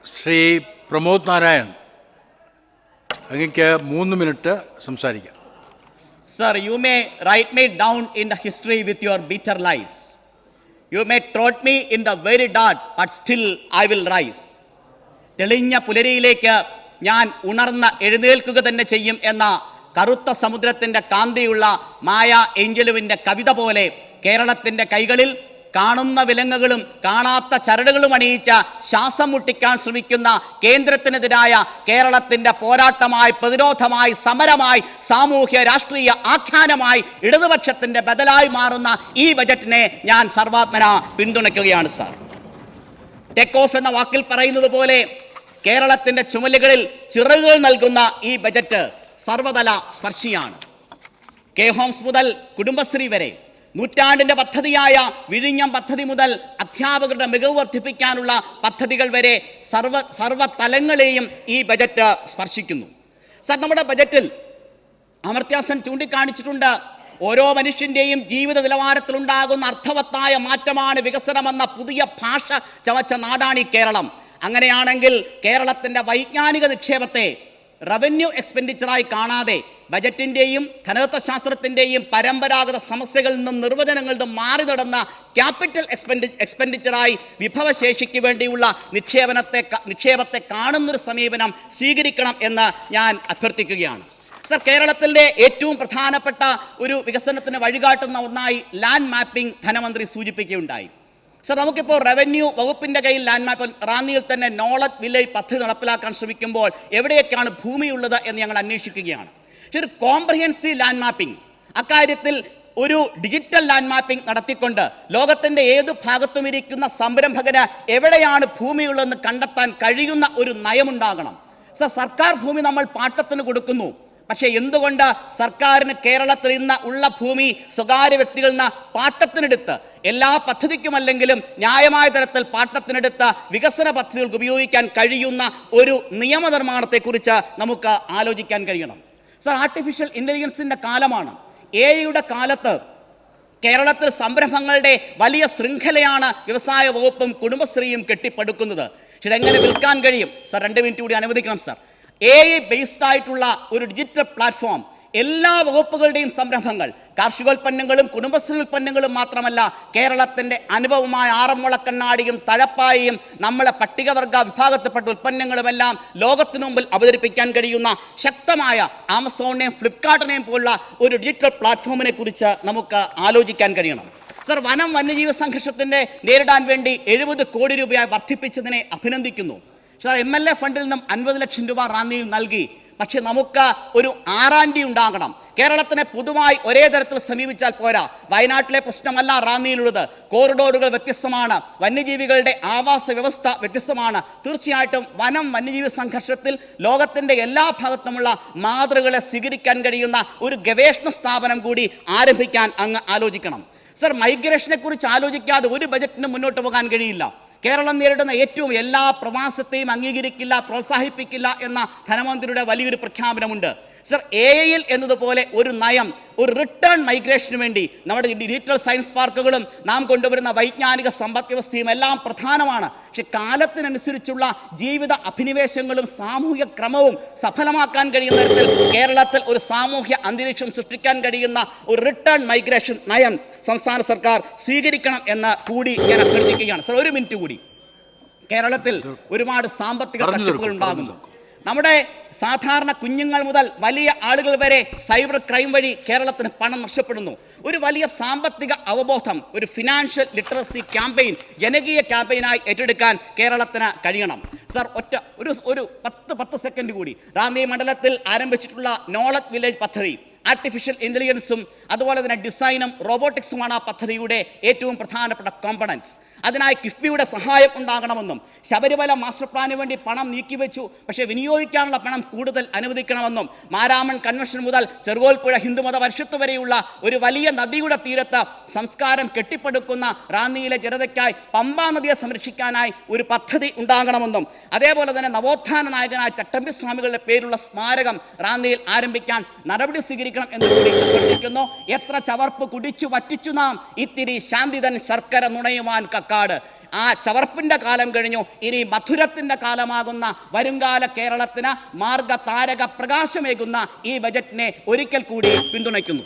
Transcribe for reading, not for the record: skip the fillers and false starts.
ശ്രീ പ്രമോദ് നാരായൺ, അങ്ങക്ക് 3 മിനിറ്റ് സംസാരിക്കാം. Sir, you may write me down in the history with your bitter lies. You may trot me in the very dark, but still I will rise. തെളിഞ്ഞ പുലരിയിലേക്ക് ഞാൻ ഉണർന്ന് എഴുന്നേൽക്കുക തന്നെ ചെയ്യും എന്ന കറുത്ത സമുദ്രത്തിൻ്റെ കാന്തിയുള്ള മായ ഏഞ്ചലുവിൻ്റെ കവിത പോലെ കേരളത്തിൻ്റെ കൈകളിൽ കാണുന്ന വിലങ്ങുകളും കാണാത്ത ചരടുകളും അണിയിച്ച ശ്വാസം മുട്ടിക്കാൻ ശ്രമിക്കുന്ന കേന്ദ്രത്തിനെതിരായ കേരളത്തിൻ്റെ പോരാട്ടമായി, പ്രതിരോധമായി, സമരമായി, സാമൂഹ്യ രാഷ്ട്രീയ ആഖ്യാനമായി ഇടതുപക്ഷത്തിൻ്റെ ബദലായി മാറുന്ന ഈ ബജറ്റിനെ ഞാൻ സർവാത്മന പിന്തുണയ്ക്കുകയാണ് സാർ. ടേക്ക് ഓഫ് എന്ന വാക്കിൽ പറയുന്നത് പോലെ കേരളത്തിൻ്റെ ചുമലുകളിൽ ചിറകുകൾ നൽകുന്ന ഈ ബജറ്റ് സർവതല സ്പർശിയാണ്. കെ ഹോംസ് മുതൽ കുടുംബശ്രീ വരെ, നൂറ്റാണ്ടിൻ്റെ പദ്ധതിയായ വിഴിഞ്ഞം പദ്ധതി മുതൽ അധ്യാപകരുടെ മികവ് വർദ്ധിപ്പിക്കാനുള്ള പദ്ധതികൾ വരെ സർവ്വതലങ്ങളെയും ഈ ബജറ്റ് സ്പർശിക്കുന്നു. സർ, നമ്മുടെ ബജറ്റിൽ അമർത്യാസൻ ചൂണ്ടിക്കാണിച്ചിട്ടുണ്ട്, ഓരോ മനുഷ്യൻ്റെയും ജീവിത നിലവാരത്തിലുണ്ടാകുന്ന അർത്ഥവത്തായ മാറ്റമാണ് വികസനമെന്ന പുതിയ ഭാഷ ചവച്ച നാടാണ് ഈ കേരളം. അങ്ങനെയാണെങ്കിൽ കേരളത്തിൻ്റെ വൈജ്ഞാനിക നിക്ഷേപത്തെ റവന്യൂ എക്സ്പെൻഡിച്ചറായി കാണാതെ ബജറ്റിൻ്റെയും ധനതത്വശാസ്ത്രത്തിൻ്റെയും പരമ്പരാഗത സമസ്യകളിൽ നിന്നും നിർവചനങ്ങളിൽ മാറി നടന്ന ക്യാപിറ്റൽ എക്സ്പെൻഡിച്ചറായി വിഭവശേഷിക്ക് വേണ്ടിയുള്ള നിക്ഷേപത്തെ കാണുന്നൊരു സമീപനം സ്വീകരിക്കണം എന്ന് ഞാൻ അഭ്യർത്ഥിക്കുകയാണ്. സർ, കേരളത്തിൻ്റെ ഏറ്റവും പ്രധാനപ്പെട്ട ഒരു വികസനത്തിന് വഴികാട്ടുന്ന ഒന്നായി ലാൻഡ് മാപ്പിംഗ് ധനമന്ത്രി സൂചിപ്പിക്കുകയുണ്ടായി. സർ, നമുക്കിപ്പോൾ റവന്യൂ വകുപ്പിൻ്റെ കയ്യിൽ ലാൻഡ് മാപ്പ്, റാന്നിയിൽ തന്നെ നോളജ് വില്ലേജ് പദ്ധതി നടപ്പിലാക്കാൻ ശ്രമിക്കുമ്പോൾ എവിടെയൊക്കെയാണ് ഭൂമിയുള്ളത് എന്ന് ഞങ്ങൾ അന്വേഷിക്കുകയാണ്. പക്ഷേ ഒരു കോംപ്രഹെൻസീവ് ലാൻഡ് മാപ്പിംഗ്, അക്കാര്യത്തിൽ ഒരു ഡിജിറ്റൽ ലാൻഡ് മാപ്പിംഗ് നടത്തിക്കൊണ്ട് ലോകത്തിൻ്റെ ഏത് ഭാഗത്തും ഇരിക്കുന്ന സംരംഭകന് എവിടെയാണ് ഭൂമിയുള്ളതെന്ന് കണ്ടെത്താൻ കഴിയുന്ന ഒരു നയമുണ്ടാകണം. സർ, സർക്കാർ ഭൂമി നമ്മൾ പാട്ടത്തിന് കൊടുക്കുന്നു. പക്ഷേ എന്തുകൊണ്ട് സർക്കാരിന് കേരളത്തിൽ ഇന്ന് ഉള്ള ഭൂമി സ്വകാര്യ വ്യക്തികളിൽ നിന്ന് പാട്ടത്തിനെടുത്ത്, എല്ലാ പദ്ധതിക്കുമല്ലെങ്കിലും ന്യായമായ തരത്തിൽ പാട്ടത്തിനെടുത്ത് വികസന പദ്ധതികൾക്ക് ഉപയോഗിക്കാൻ കഴിയുന്ന ഒരു നിയമനിർമ്മാണത്തെക്കുറിച്ച് നമുക്ക് ആലോചിക്കാൻ കഴിയണം. സർ, ആർട്ടിഫിഷ്യൽ ഇൻ്റലിജൻസിൻ്റെ കാലമാണ്. AI കാലത്ത് കേരളത്തിൽ സംരംഭങ്ങളുടെ വലിയ ശൃംഖലയാണ് വ്യവസായ വകുപ്പും കുടുംബശ്രീയും കെട്ടിപ്പടുക്കുന്നത്. പക്ഷെ ഇതെങ്ങനെ വിൽക്കാൻ കഴിയും? സർ, 2 മിനിറ്റ് കൂടി അനുവദിക്കണം സർ. AI ബേസ്ഡ് ആയിട്ടുള്ള ഒരു ഡിജിറ്റൽ പ്ലാറ്റ്ഫോം എല്ലാ വകുപ്പുകളുടെയും സംരംഭങ്ങൾ, കാർഷികോൽപ്പന്നങ്ങളും കുടുംബശ്രീ ഉൽപ്പന്നങ്ങളും മാത്രമല്ല, കേരളത്തിൻ്റെ അനുഭവമായ ആറന്മുളക്കണ്ണാടിയും തഴപ്പായയും നമ്മളെ പട്ടികവർഗ വിഭാഗത്തിൽപ്പെട്ട ഉൽപ്പന്നങ്ങളുമെല്ലാം ലോകത്തിനു മുമ്പിൽ അവതരിപ്പിക്കാൻ കഴിയുന്ന ശക്തമായ ആമസോണിനെയും ഫ്ലിപ്കാർട്ടിനെയും പോലുള്ള ഒരു ഡിജിറ്റൽ പ്ലാറ്റ്ഫോമിനെ കുറിച്ച് നമുക്ക് ആലോചിക്കാൻ കഴിയണം. സർ, വനം വന്യജീവി സംഘർഷത്തിൻ്റെ നേരിടാൻ വേണ്ടി 70 കോടി രൂപയായി വർദ്ധിപ്പിച്ചതിനെ അഭിനന്ദിക്കുന്നു. സാർ, MLA ഫണ്ടിൽ നിന്നും 50 ലക്ഷം രൂപ റാന്നിയിൽ നൽകി. പക്ഷെ നമുക്ക് ഒരു R&D ഉണ്ടാകണം. കേരളത്തിനെ പൊതുവായി ഒരേ തരത്തിൽ സമീപിച്ചാൽ പോരാ. വയനാട്ടിലെ പ്രശ്നമല്ല റാന്നിയിലുള്ളത്. കോറിഡോറുകൾ വ്യത്യസ്തമാണ്, വന്യജീവികളുടെ ആവാസ വ്യവസ്ഥ വ്യത്യസ്തമാണ്. തീർച്ചയായിട്ടും വനം വന്യജീവി സംഘർഷത്തിൽ ലോകത്തിൻ്റെ എല്ലാ ഭാഗത്തുമുള്ള മാതൃകകളെ സ്വീകരിക്കാൻ കഴിയുന്ന ഒരു ഗവേഷണ സ്ഥാപനം കൂടി ആരംഭിക്കാൻ അങ്ങ് ആലോചിക്കണം. സർ, മൈഗ്രേഷനെ കുറിച്ച് ആലോചിക്കാതെ ഒരു ബജറ്റിന് മുന്നോട്ട് പോകാൻ കഴിയില്ല. കേരളം നേരിടുന്ന ഏറ്റവും എല്ലാ പ്രവാസത്തെയും അംഗീകരിക്കില്ല, പ്രോത്സാഹിപ്പിക്കില്ല എന്ന ധനമന്ത്രിയുടെ വലിയൊരു പ്രഖ്യാപനമുണ്ട്. സർ, AI എന്നതുപോലെ ഒരു നയം, ഒരു റിട്ടേൺ മൈഗ്രേഷന് വേണ്ടി നമ്മുടെ ഡിജിറ്റൽ സയൻസ് പാർക്കുകളും നാം കൊണ്ടുവരുന്ന വൈജ്ഞാനിക സമ്പദ് വ്യവസ്ഥയും എല്ലാം പ്രധാനമാണ്. പക്ഷെ കാലത്തിനനുസരിച്ചുള്ള ജീവിത അഭിനിവേശങ്ങളും സാമൂഹിക ക്രമവും സഫലമാക്കാൻ കഴിയുന്ന തരത്തിൽ കേരളത്തിൽ ഒരു സാമൂഹ്യ അന്തരീക്ഷം സൃഷ്ടിക്കാൻ കഴിയുന്ന ഒരു റിട്ടേൺ മൈഗ്രേഷൻ നയം സംസ്ഥാന സർക്കാർ സ്വീകരിക്കണം എന്ന് കൂടി ഞാൻ അഭ്യർത്ഥിക്കുകയാണ്. സർ, 1 മിനിറ്റ് കൂടി. കേരളത്തിൽ ഒരുപാട് സാമ്പത്തിക തട്ടിപ്പുകൾ ഉണ്ടാകുന്നു. നമ്മുടെ സാധാരണ കുഞ്ഞുങ്ങൾ മുതൽ വലിയ ആളുകൾ വരെ സൈബർ ക്രൈം വഴി കേരളത്തിന് പണം നഷ്ടപ്പെടുന്നു. ഒരു വലിയ സാമ്പത്തിക അവബോധം, ഒരു ഫിനാൻഷ്യൽ ലിറ്ററസി ക്യാമ്പയിൻ ജനകീയ ക്യാമ്പയിനായി ഏറ്റെടുക്കാൻ കേരളത്തിന് കഴിയണം. സർ, ഒരു 10 സെക്കൻഡ് കൂടി. റാന്നി മണ്ഡലത്തിൽ ആരംഭിച്ചിട്ടുള്ള നോളജ് വില്ലേജ് പദ്ധതി ആർട്ടിഫിഷ്യൽ ഇൻ്റലിജൻസും അതുപോലെ തന്നെ ഡിസൈനും റോബോട്ടിക്സുമാണ് ആ പദ്ധതിയുടെ ഏറ്റവും പ്രധാനപ്പെട്ട കോമ്പണൻസ്. അതിനായി കിഫ്ബിയുടെ സഹായം ഉണ്ടാകണമെന്നും ശബരിമല മാസ്റ്റർ പ്ലാന് വേണ്ടി പണം നീക്കിവെച്ചു, പക്ഷേ വിനിയോഗിക്കാനുള്ള പണം കൂടുതൽ അനുവദിക്കണമെന്നും മാരാമൺ കൺവെൻഷൻ മുതൽ ചെറുകോൽപ്പുഴ ഹിന്ദുമത പരിഷത്ത് വരെയുള്ള ഒരു വലിയ നദിയുടെ തീരത്ത് സംസ്കാരം കെട്ടിപ്പടുക്കുന്ന റാന്നിയിലെ ജനതയ്ക്കായി പമ്പാ നദിയെ സംരക്ഷിക്കാനായി ഒരു പദ്ധതി ഉണ്ടാകണമെന്നും അതേപോലെ തന്നെ നവോത്ഥാന നായകനായ ചട്ടമ്പി സ്വാമികളുടെ പേരുള്ള സ്മാരകം റാന്നിയിൽ ആരംഭിക്കാൻ നടപടി സ്വീകരിക്കണം എന്നുകൂടി അഭ്യർത്ഥിക്കുന്നു. എത്ര ചവർപ്പ് കുടിച്ചു വറ്റിച്ചു നാം ഇത്തിരി ശാന്തിതൻ ശർക്കര നുണയുവാൻ കക്കാട്. ആ ചവർപ്പിൻ്റെ കാലം കഴിഞ്ഞു. ഇനി മധുരത്തിൻ്റെ കാലമാകുന്ന വരുംകാല കേരളത്തിന് മാർഗ താരക പ്രകാശമേകുന്ന ഈ ബജറ്റിനെ ഒരിക്കൽ കൂടി പിന്തുണയ്ക്കുന്നു.